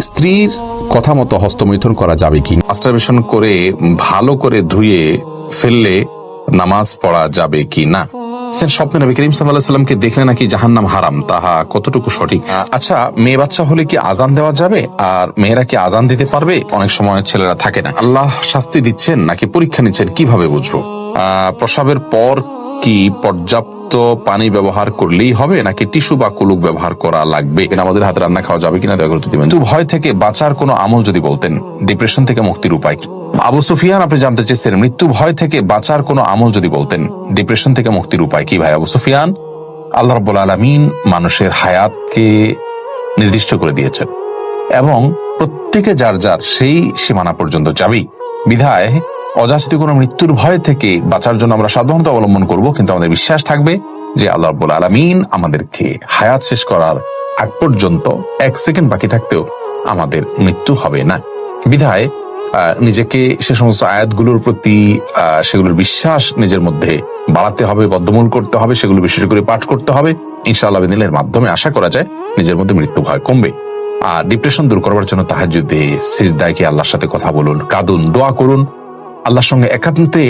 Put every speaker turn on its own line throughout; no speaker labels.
স্ত্রীর কথা মতো হস্তমৈথুন করা যাবে কি? মাস্টারবেশন করে ভালো করে ধুয়ে ফেললে নামাজ পড়া যাবে কি না? স্বপ্নে নবী করিম সাল্লাল্লাহু আলাইহি ওয়াসাল্লামকে দেখলে নাকি জাহান্নাম হারাম, তাহা কতটুকু সঠিক? আচ্ছা, মেয়ে বাচ্চা হলে কি আজান দেওয়া যাবে? আর মেয়েরা কি আজান দিতে পারবে? অনেক সময় ছেলেরা থাকে না। আল্লাহ শাস্তি দিচ্ছেন নাকি পরীক্ষা নিচ্ছেন, কিভাবে বুঝবো? প্রসবের পর কি পর্যাপ্ত পানি ব্যবহার করলেই হবে নাকি টিস্যু বা কুলুক ব্যবহার করা লাগবে? আমাদের হাতে রান্না খাওয়া যাবে কিনা দয়া করে দিবেন। ভয় থেকে বাঁচার কোনো আমল যদি বলতেন, ডিপ্রেশন থেকে মুক্তির উপায় কি? আবু সুফিয়ান, আপনি জানতে চেয়েছেন মৃত্যু ভয় থেকে বাঁচার কোনো আমল যদি বলতেন, ডিপ্রেশন থেকে মুক্তির উপায় কি? ভাই আবু সুফিয়ান, আল্লাহ রাব্বুল আলামিন মানুষের হায়াতকে নির্দিষ্ট করে দিয়েছেন এবং প্রত্যেকে যার যার সেই সীমানা পর্যন্ত যাবেই। বিধায় অযাচিত কোনো মৃত্যুর ভয় থেকে বাঁচার জন্য আমরা সাবধানতা অবলম্বন করব, কিন্তু আমাদের বিশ্বাস থাকবে যে আল্লাহ রাব্বুল আলামিন আমাদেরকে হায়াত শেষ করার আগ পর্যন্ত 1 সেকেন্ড বাকি থাকতেও আমাদের মৃত্যু হবে না। বিধায় নিজেকে সে সমস্ত আয়াতগুলোর প্রতি সেগুলোর বিশ্বাস নিজের মধ্যে বাড়াতে হবে, বদ্ধমূল করতে হবে, সেগুলো বিশেষ করে পাঠ করতে হবে। ইনশাআল্লাহ বিদিনের মাধ্যমে আশা করা যায় নিজের মধ্যে মৃত্যু ভয় কমবে। আর ডিপ্রেশন দূর করবার জন্য তাহাজ্জুদে সিজদায় কি আল্লাহর সাথে কথা বলুন, কাঁদুন, দোয়া করুন, আল্লাহর সঙ্গে একান্তে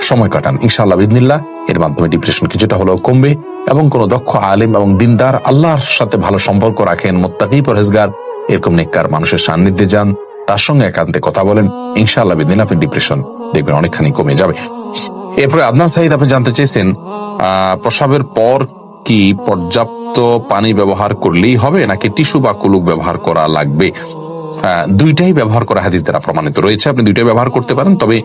সময় কাটান। ইনশাআল্লাহ বিদিনিল্লাহ এর মাধ্যমে ডিপ্রেশন কিছুটা হলেও কমবে এবং কোন দক্ষ আলেম এবং দিনদার, আল্লাহর সাথে ভালো সম্পর্ক রাখেন, মুত্তাকি পরহেজগার এরকম নেককার মানুষের সান্নিধ্যে যান, তার সঙ্গে একান্তে কথা বলেন, ইনশাআল্লাহ বিদিনিল্লাহ আপনি ডিপ্রেশন দেখবেন অনেকখানি কমে যাবে। এরপরে আদনান সাইদ, আপনি জানতে চেয়েছেন প্রসবের পর কি পর্যাপ্ত পানি ব্যবহার করলেই হবে নাকি টিস্যু বা কুলুক ব্যবহার করা লাগবে? দুইটাই ব্যবহার করা হাদিস দ্বারা প্রমাণিত রয়েছে, আপনি দুইটাই ব্যবহার করতে পারেন। তবে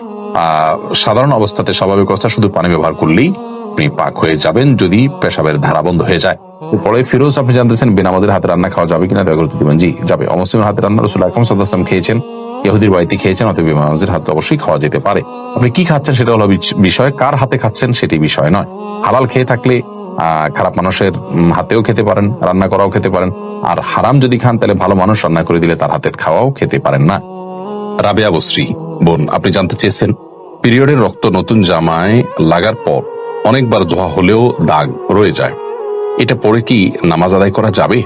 সাধারণ অবস্থাতে, স্বাভাবিক অবস্থা শুধু পানি ব্যবহার করলেই আপনি পাক হয়ে যাবেন যদি পেশাবের ধারা বন্ধ হয়ে যায়। পরে ফিরোজ, আপনি জানতেছেন বেনামাজের হাতে রান্না খাওয়া যাবে কিনা দয়া করে দিবেন। জি যাবে। অমুসলিমের হাতে রান্না রাসূল আকরাম সাল্লাল্লাহু আলাইহি ওয়াসাল্লাম খেয়েছেন, ইহুদির বাড়িতে খেয়েছেন, অতএব বেনামাজের হাতে অবশ্যই খাওয়া যেতে পারে। আপনি কি খাচ্ছেন সেটা হলো বিষয়, কার হাতে খাচ্ছেন সেটি বিষয় নয়। হালাল খেয়ে থাকলে খারাপ মানুষের হাতেও খেতে পারেন, রান্না করাও খেতে পারেন। আর হারাম যদি খান তাহলে ভালো মানুষ রান্না করে দিলে তার হাতের খাওয়াও খেতে পারেন না। রাবেয়া বসরি বোন, আপনি জানতে চেয়েছেন পিরিয়ডের রক্ত নতুন জামায় লাগার পর অনেকবার ধোয়া হলেও দাগ রয়ে যায়, এটা পরে কি নামাজ আদায় করা যাবে?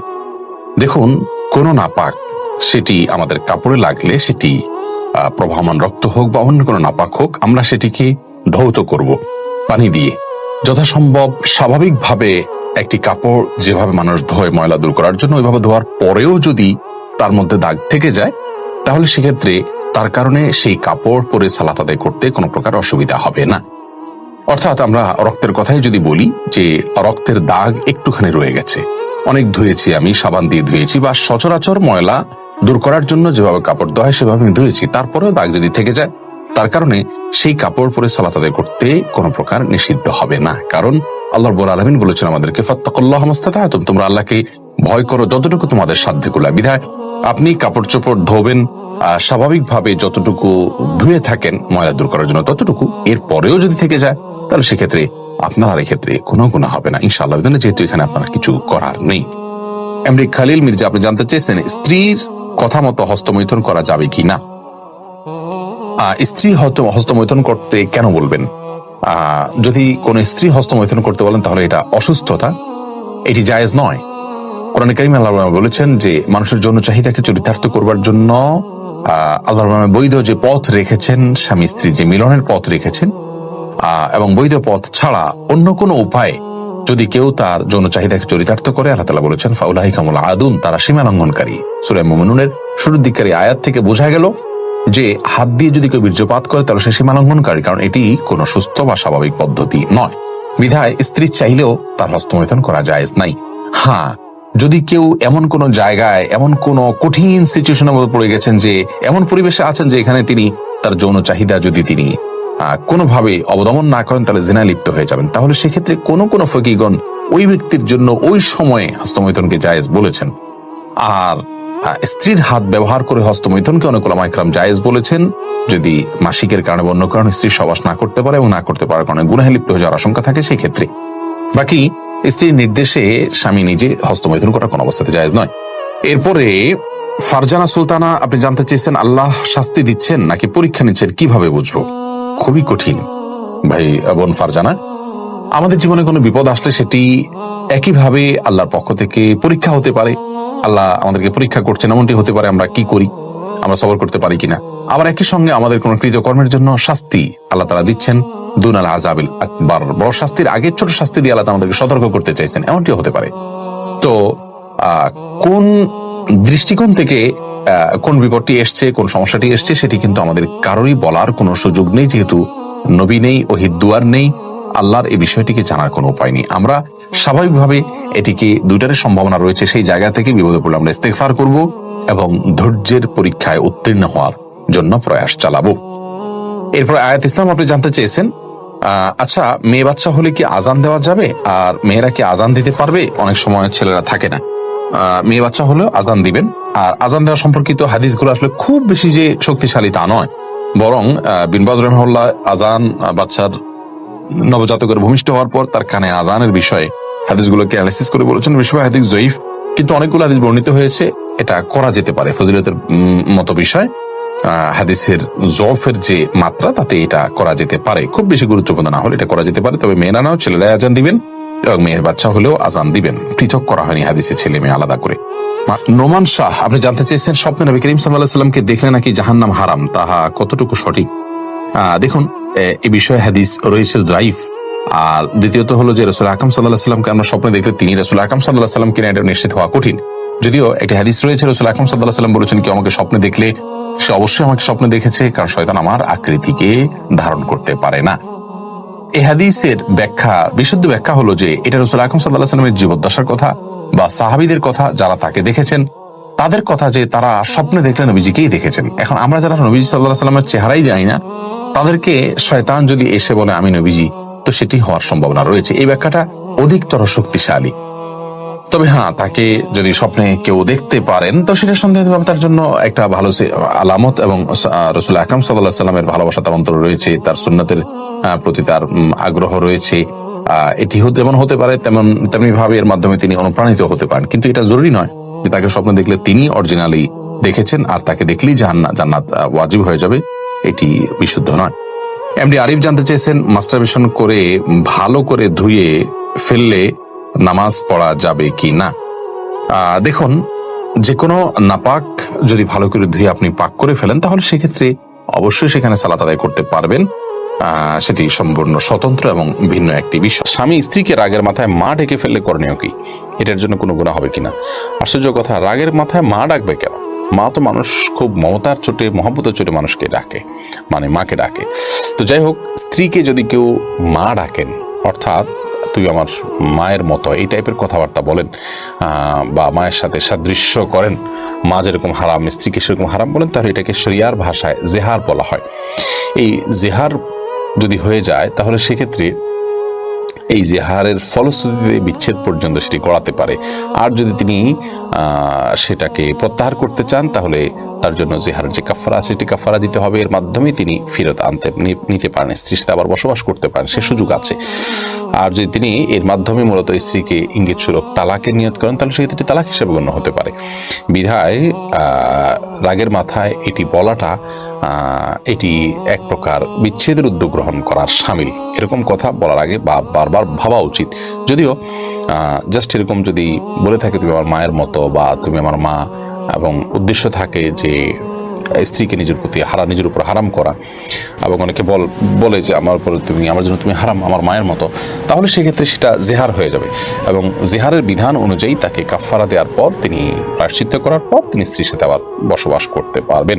দেখুন, কোন নাপাক সেটি আমাদের কাপড়ে লাগলে, সেটি প্রবাহমান রক্ত হোক বা অন্য কোনো নাপাক হোক, আমরা সেটিকে ধৌত করব পানি দিয়ে। যথাসম্ভব স্বাভাবিকভাবে একটি কাপড় যেভাবে মানুষ ধোয় ময়লা দূর করার জন্য, ওইভাবে ধোয়ার পরেও যদি তার মধ্যে দাগ থেকে যায় তাহলে সেক্ষেত্রে তার কারণে সেই কাপড় পরে সালাত আদায় করতে কোনো প্রকার অসুবিধা হবে না। অর্থাৎ আমরা রক্তের কথাই যদি বলি যে রক্তের দাগ একটুখানি রয়ে গেছে, অনেক ধুয়েছি, আমি সাবান দিয়ে ধুয়েছি বা সচরাচর ময়লা দূর করার জন্য যেভাবে কাপড় ধোয়া হয় সেভাবে আমি ধুয়েছি, তারপরেও দাগ যদি থেকে যায় তার কারণে সেই কাপড় পরে সালাত আদায় করতে কোনো প্রকার নিষিদ্ধ হবে না। কারণ আল্লাহ রাব্বুল আলামিন বলেছেন আমাদেরকে ফাত্তাকুল্লাহা মাসতাতা'তুম, তোমরা আল্লাহকে ভয় করো যতটুকু তোমাদের সাধ্য কুলায়। বিধায় আপনি কাপড় চোপড় ধোবেন স্বাভাবিকভাবে যতটুকু ধুয়ে থাকেন ময়লা দূর করার জন্য ততটুকু, এর পরেও যদি থেকে যায় তাহলে সেক্ষেত্রে আপনার আর এক্ষেত্রে কোনো গুনাহ হবে না ইনশাআল্লাহ, যেহেতু এখানে আপনার কিছু করার নেই। এমডি খালিল মির্জা, আপনি জানতে চেয়েছেন স্ত্রীর কথা মতো হস্তমৈথুন করা যাবে কি না? স্ত্রী হস্তমৈথুন করতে কেন বলবেন? যদি কোন স্ত্রী হস্তমৈথুন করতে বলেন তাহলে এটা অসুস্থতা, এটি জায়েজ নয়। কোরআনে কারীমে আল্লাহ বলেছেন যে মানুষের যৌন চাহিদাকে চরিতার্থ করবার জন্য আল্লাহ বৈধ যে পথ রেখেছেন, স্বামী স্ত্রীর যে মিলনের পথ রেখেছেন, এবং বৈধ পথ ছাড়া অন্য কোনো উপায়ে যদি কেউ তার যৌন চাহিদাকে চরিতার্থ করে, আল্লাহ তাআলা বলেছেন ফাউলাইকা হুমুল আদুন, তারা সীমা লঙ্ঘনকারী। সূরা মুমিনুনের শুরুর দিককার আয়াত থেকে বোঝা গেল যে হাত দিয়ে যদি কেউ বীর্যপাত করে তাহলে সে সীমা লঙ্ঘনকারী, কারণ এটি কোনো সুস্থ বা স্বাভাবিক পদ্ধতি নয়। বিধায় স্ত্রী চাইলেও তার হস্তমৈথুন করা জায়েজ নাই। হ্যাঁ, যদি কেউ এমন কোন জায়গায়, এমন কোন কঠিন সিচুয়েশনের মধ্যে পড়ে গেছেন, যে এমন পরিবেশে আছেন যে এখানে তিনি তার যৌন চাহিদা যদি তিনি কোনোভাবে অবদমন না করেন তাহলে জিনায় লিপ্ত হয়ে যাবেন, তাহলে সেক্ষেত্রে কোনো কোনো ফকিগণ ওই ব্যক্তির জন্য ওই সময়ে হস্তমৈথুনকে জায়েজ বলেছেন। আর স্ত্রীর হাত ব্যবহার করে হস্তমৈথুনকে অনেক উলামা ইকরাম জায়েজ বলেছেন যদি মাসিকের কারণে বা অন্য কারণে স্ত্রীর সহবাস না করতে পারে এবং না করতে পারার কারণে গুনাহে লিপ্ত হয়ে যাওয়ার আশঙ্কা থাকে সেই ক্ষেত্রে। বাকি স্ত্রীর নির্দেশে স্বামী নিজে হস্তমৈথুন করা কোন অবস্থাতে জায়েজ নয়। এরপরে ফারজানা সুলতানা, আপনি জানতে চেয়েছেন আল্লাহ শাস্তি দিচ্ছেন নাকি পরীক্ষা নিচ্ছেন, কিভাবে বুঝবো? খুবই কঠিন ভাই বোন ফারজানা। আমাদের জীবনে কোনো বিপদ আসলে সেটি একইভাবে আল্লাহর পক্ষ থেকে পরীক্ষা হতে পারে, আল্লাহ আমাদেরকে পরীক্ষা করছেন, এমনটি হতে পারে আমরা কি করি, আমরা সবর করতে পারি কিনা। আবার একই সঙ্গে আমাদের কোন কৃতকর্মের জন্য শাস্তি আল্লাহ তাআলা দিচ্ছেন, দুনাল আযাবিল আকবার, বড় শাস্তির আগে ছোট শাস্তি দিয়ে আল্লাহ আমাদেরকে সতর্ক করতে চাইছেন, এমনটিও হতে পারে। তো কোন দৃষ্টিকোণ থেকে কোন বিপদটি এসছে, কোন সমস্যাটি এসছে, সেটি কিন্তু আমাদের কারোরই বলার কোনো সুযোগ নেই, যেহেতু নবী নেই, ওহীর দুয়ার নেই, আল্লাহর এই বিষয়টিকে জানার কোনো উপায় নেই। আমরা স্বাভাবিকভাবে এটিকে দুইটারই সম্ভাবনা রয়েছে, সেই জায়গা থেকে বিপদে পড়লে আমরা ইস্তেগফার করব এবং ধৈর্যের পরীক্ষায় উত্তীর্ণ হওয়ার জন্য প্রয়াস চালাবো। এরপর আয়াত ইসলাম আপনি জানতে চেয়েছেন, আচ্ছা মেয়ে বাচ্চা হলে কি আজান দেওয়া যাবে, আর মেয়েরা কি আজান দিতে পারবে? অনেক সময় ছেলেরা থাকে না, মেয়ে বাচ্চা হলেও আজান দিবেন। আর আজান দেওয়া সম্পর্কিত হাদিসগুলো আসলে খুব বেশি যে শক্তিশালী তা নয়, বরং বিন বাজ রাহিমাহুল্লাহ আজান বাচ্চার নবজাতকের ভূমিষ্ঠ হওয়ার পর তার কানে আজানের বিষয়ে হাদিসগুলোকে অ্যানালাইসিস করে বলেছেন বেশিরভাগ হাদিস জয়ীফ, কিন্তু অনেকগুলো হাদিস বর্ণিত হয়েছে এটা করা যেতে পারে, ফজিলতের মতো বিষয়। হাদিসের জফের যে মাত্রা তাতে এটা করা যেতে পারে, খুব বেশি গুরুত্বপূর্ণ না হলে এটা করা যেতে পারে। তবে মেয়েরা নাও, ছেলেরাই আজান দিবেন এবং মেয়ের বাচ্চা হলেও আজান দিবেন, পৃথক করা হয়নি হাদিসের ছেলে মেয়ে আলাদা করে। নোমান শাহ আপনি জানতে চেয়েছেন, স্বপ্নে নবী করিম সাল্লাল্লাহু আলাইহি ওয়াসাল্লামকে দেখলে নাকি জাহান্নাম হারাম, তাহা কতটুকু সঠিক? দেখুন, এই বিষয়ে হাদিস রয়েছে দাইফ। আর দ্বিতীয়ত হলো যে রাসূল আকরাম সাল্লাল্লাহু আলাইহি ওয়াসাল্লামকে আমরা স্বপ্নে দেখলে তিনি রাসূল আকরাম সাল্লাল্লাহু আলাইহি ওয়াসাল্লাম কিনা এটা নিশ্চিত হওয়া কঠিন। যদিও একটি হাদিস রয়েছে রাসূল আকরাম সাল্লাল্লাহু আলাইহি ওয়াসাল্লাম বলেছেন, কি আমাকে স্বপ্নে দেখলে সে অবশ্যই আমাকে স্বপ্নে দেখেছে, কারণ শয়তান আমার আকৃতিকে ধারণ করতে পারে না। এই হাদিসের ব্যাখ্যা, বিশুদ্ধ ব্যাখ্যা হলো যে এটা রাসূল আকরাম সাল্লাল্লাহু আলাইহি ওয়াসাল্লামের জীবদ্দশার কথা বা সাহাবীদের কথা, যারা তাকে দেখেছেন তাদের কথা, যে তারা স্বপ্নে দেখলে নবীজিকেই দেখেছেন। এখন আমরা যারা নবীজি সাল্লাল্লাহু আলাইহি ওয়াসাল্লামের চেহারাই জানি না, তাদেরকে শয়তান যদি এসে বলে আমি নবীজি, তো সেটি হওয়ার সম্ভাবনা রয়েছে। এই ব্যাখ্যাটা অধিকতর শক্তিশালী। তবে হ্যাঁ, তাকে যদি স্বপ্নে কেউ দেখতে পারেন তো সেটা সন্দেহভাবে তার জন্য একটা ভালো আলামত, এবং রাসূল আকরাম সাল্লাল্লাহু আলাইহি ওয়াসাল্লামের ভালোবাসা তার অন্তরে রয়েছে, তার সুন্নতের প্রতি তার আগ্রহ রয়েছে। এটি যেমন হতে পারে তেমনি ভাবে এর মাধ্যমে তিনি অনুপ্রাণিত হতে পারেন, কিন্তু এটা জরুরি নয় যে তাকে স্বপ্নে দেখলে তিনি অরিজিনালি দেখেছেন আর তাকে দেখলেই জান্নাত ওয়াজিব হয়ে যাবে, এটি বিশুদ্ধ নয়। এমডি আরিফ জানতে চেয়েছেন, মাস্টারবেশন করে ভালো করে ধুয়ে ফেললে নামাজ পড়া যাবে কি না? দেখুন, যে কোনো নাপাক যদি ভালো করে ধুয়ে আপনি পাক করে ফেলেন তাহলে সেক্ষেত্রে অবশ্যই সেখানে সালাত আদায় করতে পারবেন, সেটি সম্পূর্ণ স্বতন্ত্র এবং ভিন্ন একটি বিষয়। স্বামী স্ত্রীকে রাগের মাথায় মা ডেকে ফেললে করণীয় কি? এটার জন্য কোনো গুনাহ হবে কিনা? আশ্চর্য কথা, রাগের মাথায় মা ডাকবে কেন? মা তো মানুষ খুব মমতার চোটে, মহব্বতের চোটে মানুষকে ডাকে, মানে মাকে ডাকে। তো যাই হোক, স্ত্রীকে যদি কেউ মা ডাকেন, অর্থাৎ তুই আমার মায়ের মতো, এই টাইপের কথাবার্তা বলেন বা মায়ের সাথে সাদৃশ্য করেন, মা যেরকম হারাম স্ত্রীকে সেরকম হারাম বলেন, তাহলে এটাকে শরিয়ার ভাষায় জেহার বলা হয়। এই জেহার যদি হয়ে যায় তাহলে সেক্ষেত্রে এই জেহারের ফলশ্রুতিতে বিচ্ছেদ পর্যন্ত সেটি গড়াতে পারে। আর যদি তিনি সেটাকে প্রত্যাহার করতে চান তাহলে তার জন্য জেহারের যে কাফারা আছে সেটি কাফারা দিতে হবে, এর মাধ্যমে তিনি ফেরত নিতে পারেন, স্ত্রীর সাথে আবার বসবাস করতে পারেন, সে সুযোগ আছে। আর যদি তিনি এর মাধ্যমে মূলত স্ত্রীকে ইঙ্গিত স্বরূপ তালাকের নিয়ত করেন তাহলে সেক্ষেত্রে তালাক হিসেবে গণ্য হতে পারে। বিধায় রাগের মাথায় এটি বলাটা এটি এক প্রকার বিচ্ছেদের উদ্যোগ গ্রহণ করার শামিল। এরকম কথা বলার আগে বারবার ভাবা উচিত। যদিও জাস্ট এরকম যদি বলে থাকে তুমি আমার মায়ের মতো বা তুমি আমার মা, এবং উদ্দেশ্য থাকে যে স্ত্রীকে নিজের উপর হারাম করা, এবং অনেকে বলে যে আমার জন্য তুমি হারাম, আমার মায়ের মতো, তাহলে সেক্ষেত্রে সেটা জেহার হয়ে যাবে, এবং জেহারের বিধান অনুযায়ী তাকে কাফারা দেওয়ার পর, তিনি প্রায়শ্চিত্ত করার পর তিনি স্ত্রীর সাথে আবার বসবাস করতে পারবেন।